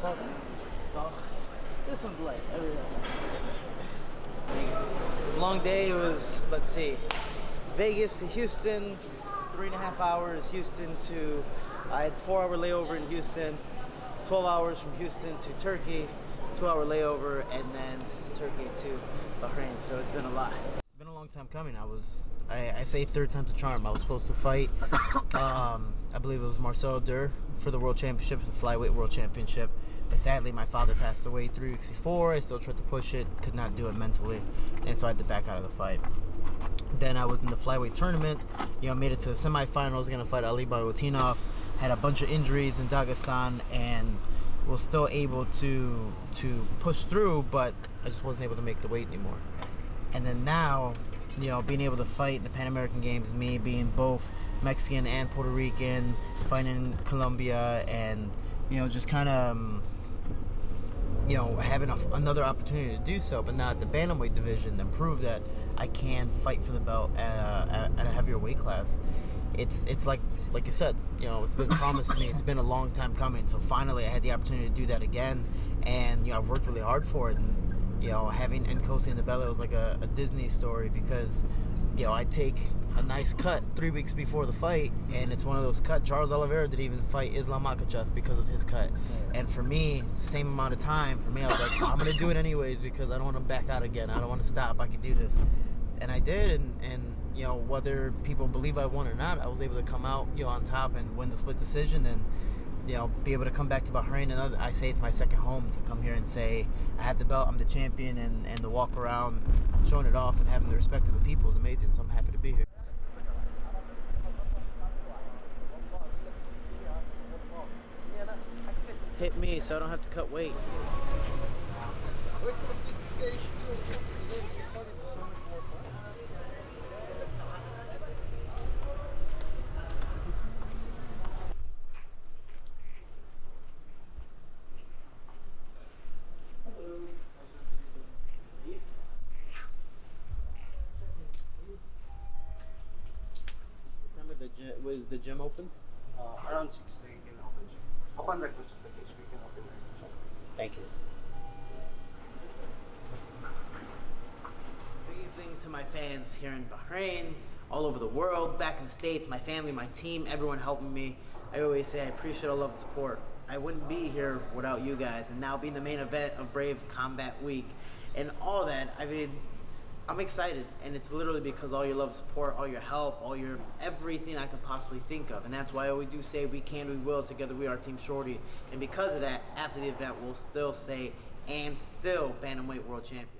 fuck. This one's light. Long day. It was, let's see, Vegas to Houston, 3.5 hours. Houston to, I had 4-hour layover in Houston, 12 hours from Houston to Turkey, 2-hour layover, and then Turkey to Bahrain. So it's been a lot. It's been a long time coming. I say third time's a charm. I was supposed to fight, I believe it was Marcel Dur for the World Championship, for the Flyweight World Championship. But sadly, my father passed away 3 weeks before. I still tried to push it, could not do it mentally, and so I had to back out of the fight. Then I was in the flyweight tournament, made it to the semifinals, gonna fight Ali Bayotinov. Had a bunch of injuries in Dagestan, and was still able to push through, but I just wasn't able to make the weight anymore. And then now, being able to fight in the Pan American Games, me being both Mexican and Puerto Rican, fighting in Colombia, and just kind of having another opportunity to do so, but not the bantamweight division, and prove that I can fight for the belt at a heavier weight class. It's like you said, it's been promised to me. It's been a long time coming. So finally, I had the opportunity to do that again, and I've worked really hard for it. And having Nkosi in the belly was like a Disney story, because I take a nice cut 3 weeks before the fight, and it's one of those cuts. Charles Oliveira didn't even fight Islam Makhachev because of his cut. And for me, same amount of time. For me, I was like, I'm gonna do it anyways, because I don't want to back out again. I don't want to stop. I can do this, and I did. And whether people believe I won or not, I was able to come out on top and win the split decision, and be able to come back to Bahrain. And I say it's my second home, to come here and say I have the belt, I'm the champion, and to walk around showing it off and having the respect of the people is amazing. So I'm happy to be here. Hit me so I don't have to cut weight. Was the gym open? Around 6 we can open. Upon request of the case, we can open the shop. Thank you. Big evening to my fans here in Bahrain, all over the world, back in the States, my family, my team, everyone helping me. I always say I appreciate all of the support. I wouldn't be here without you guys, and now being the main event of Brave Combat Week and all that, I'm excited, and it's literally because all your love, support, all your help, all your everything I could possibly think of. And that's why I always do say we can, we will, together we are Team Shorty. And because of that, after the event, we'll still say, and still Bantamweight World Champion.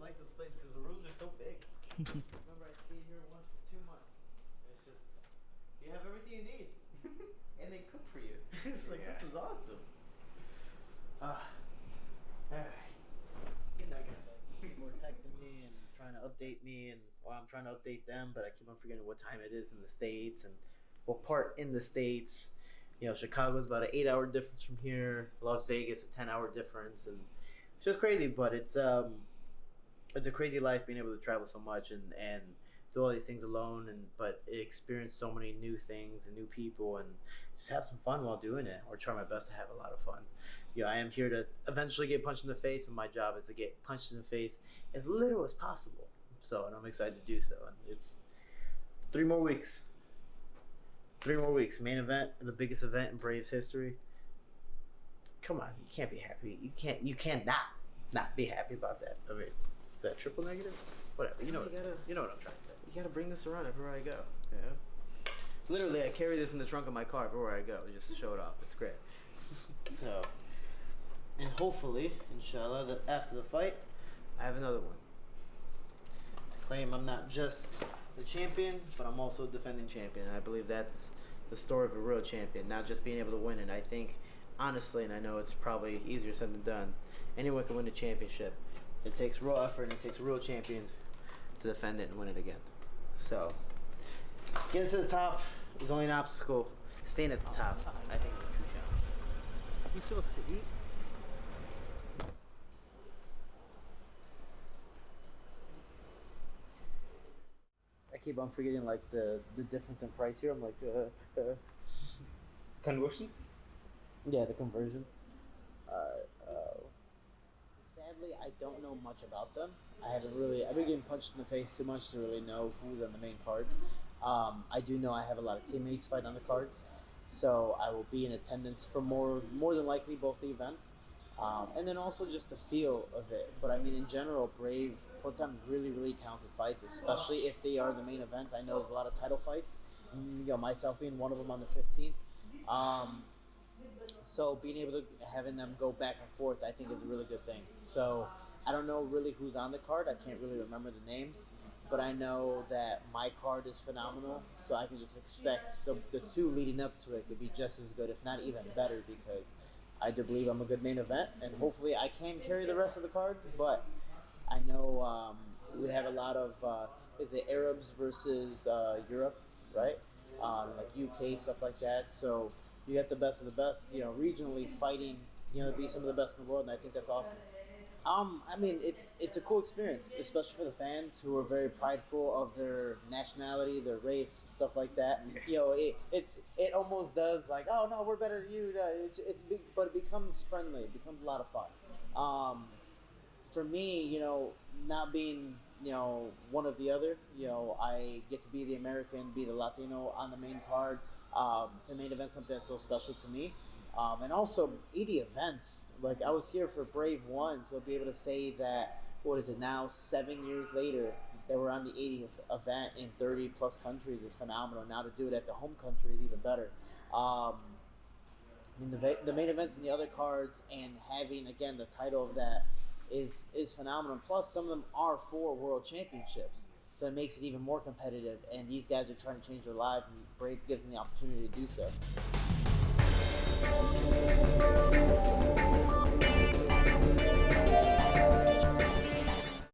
I like this place because the rooms are so big. Remember, I stayed here once for 2 months. It's just, you have everything you need, and they cook for you. It's like, this is awesome. All right. Good night, guys. People are texting me and trying to update me, and I'm trying to update them, but I keep on forgetting what time it is in the States and what part in the States. Chicago's about an 8-hour difference from here. Las Vegas, a 10-hour difference, and it's just crazy. But it's a crazy life, being able to travel so much and do all these things alone, but experience so many new things and new people, and just have some fun while doing it, or try my best to have a lot of fun. I am here to eventually get punched in the face, and my job is to get punched in the face as little as possible. So, and I'm excited to do so. And it's 3 more weeks. 3 more weeks. Main event, the biggest event in Braves history. Come on, you can't be happy. You can't not be happy about that. I mean, that triple negative? Whatever. You know what I'm trying to say. You gotta bring this around everywhere I go. Yeah. Literally, I carry this in the trunk of my car everywhere I go, just to show it off. It's great. So, and hopefully, inshallah, that after the fight, I have another one. To claim I'm not just the champion, but I'm also a defending champion. And I believe that's the story of a real champion, not just being able to win. And I think, honestly, and I know it's probably easier said than done, anyone can win a championship. It takes real effort, and it takes a real champion to defend it and win it again. So, Getting to the top is only an obstacle. Staying at the top, I think, is a true challenge. You supposed to eat? I keep on forgetting like the difference in price here. I'm like, Conversion? yeah, the conversion. Sadly, I don't know much about them. I've been getting punched in the face too much to really know who's on the main cards. I do know I have a lot of teammates fight on the cards, so I will be in attendance for more than likely both the events. And then also just the feel of it. But I mean, in general, Brave puts on really, really talented fights, especially if they are the main event. I know there's a lot of title fights, myself being one of them on the 15th. So being able to having them go back and forth, I think, is a really good thing. So I don't know really who's on the card. I can't really remember the names, but I know that my card is phenomenal. So I can just expect the two leading up to it to be just as good, if not even better, because I do believe I'm a good main event, and hopefully I can carry the rest of the card. But I know we have a lot of is it Arabs versus Europe, right? Like UK stuff like that. So you got the best of the best, regionally fighting, to be some of the best in the world, and I think that's awesome. I mean, it's a cool experience, especially for the fans who are very prideful of their nationality, their race, stuff like that. It almost does like, oh no, we're better than you. But it becomes friendly. It becomes a lot of fun. For me, not being one of the other, I get to be the American, be the Latino on the main card. To main event something that's so special to me. And also 80 events. Like I was here for Brave 1, so be able to say that, what is it now, 7 years later, that we're on the 80th event in 30 plus countries is phenomenal. Now to do it at the home country is even better. I mean, the main events and the other cards, and having again the title of that is phenomenal. Plus, some of them are for world championships, so it makes it even more competitive. And these guys are trying to change their lives, and Brave gives them the opportunity to do so.